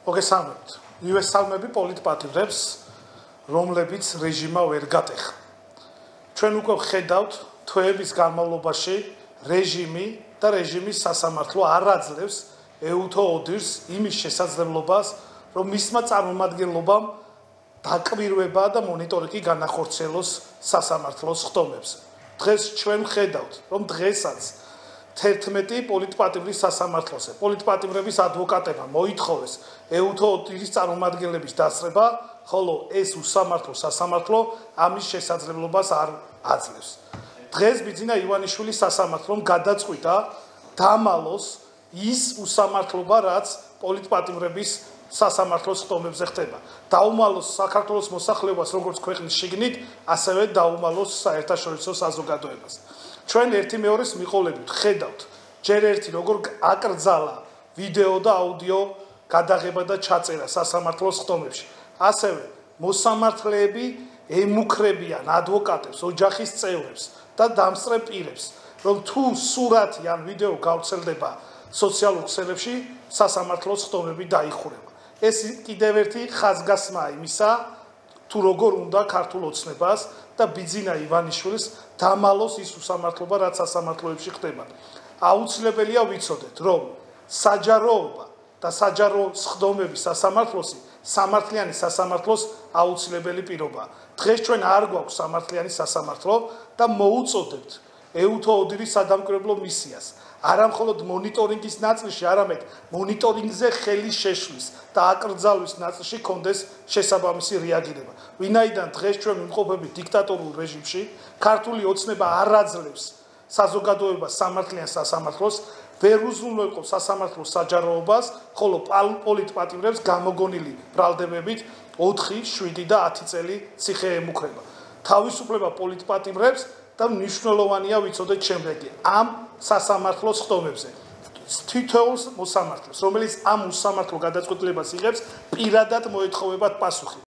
მოგესალმებით. მივესალმები პოლიტპატიმრებს, რომლებიც რეჟიმა ვერ გატეხა. ჩვენ უკვე ვხედავთ თვეების განმავლობაში რეჟიმი და რეჟიმის სასამართლო არ აძლევს ეუთო ოდირს იმის შესაძლებლობას, რომ მისმა წარმომადგენლობამ დაკვირვება და მონიტორინგი განახორციელოს სასამართლოს ხდომებზე. დღეს ჩვენ ვხედავთ, რომ დღესაც 11 პოლიტპატიმრის სასამართლოზე პოლიტპატიმრების ადვოკატებმა მოითხოვეს ეუთო ოდირის წარმომადგენლების დასწრება, ხოლო ეს უსამართლო სასამართლო ამის შესაძლებლობას არ აძლევს. დღეს ბიძინა ივანიშვილის სასამართლომ გადაწყვიტა დამალოს ის უსამართლობა, რაც პოლიტპატიმრების სასამართლოს ხდომებზე ხდება. დაუმალოს საქართველოს მოსახლეობას როგორც ქვეყნის შიგნით, ასევე დაუმალოს საერთაშორისო საზოგადოებას. ჩვენ ერთი მეორეს მიყოლებით, ხედავთ, ჯერ ერთი როგორ აკრძალა ვიდეო და აუდიო გადაღება და ჩაწერა სასამართლოს ხდომებში. ასევე მოსამართლეები ემუქრებიან ადვოკატებს, ოჯახის წევრებს და დამსწრე პირებს, რომ თუ სურათი ან ვიდეო გავრცელდება სოციალურ ქსელებში, სასამართლოს ხდომები დაიხურება. ეს კიდევ ერთი ხაზგასმაა იმისა, თუ როგორ უნდა ქართულ ოცნებას და ბიძინა ივანიშვილს დამალოს ის უსამართლობა, რაც სასამართლოებში ხდება. აუცილებელია ვიცოდეთ, რომ საჯაროობა და საჯარო ხდომების სასამართლოსი სამართლიანი სასამართლოს აუცილებელი პირობაა. დღეს ჩვენ არ გვაქვს სამართლიანი სასამართლო და მოუწოდებთ ეუთო ოდირის სადამკვირვებლო მისიას. არა მხოლოდ მონიტორინგის ნაწილში, არამედ მონიტორინგზე ხელის შეშლის და აკრძალვის ნაწილში კონდეს შესაბამისი რეაგირება. ვინაიდან დღეს ჩვენ ვიმყოფებით დიქტატორულ რეჟიმში, ქართული ოცნება არ აძლევს საზოგადოებას სამართლიან სასამართლოს, ვერ უზრუნველყოფს სასამართლოს საჯაროობას, ხოლო პოლიტპატიმრებს გამოგონილი ბრალდებებით 4, 7 და 10 წელი ციხე ემუქრება. თავისუფლება პოლიტპატიმრებს და მნიშვნელოვანია ვიცოდეთ შემდეგი ამ სასამართლოს ხდომებზე. თითოეულ მოსამართლეს, რომელიც ამ უსამართლო გადაწყვეტილებას იღებს, პირადად მოეთხოვებათ პასუხი.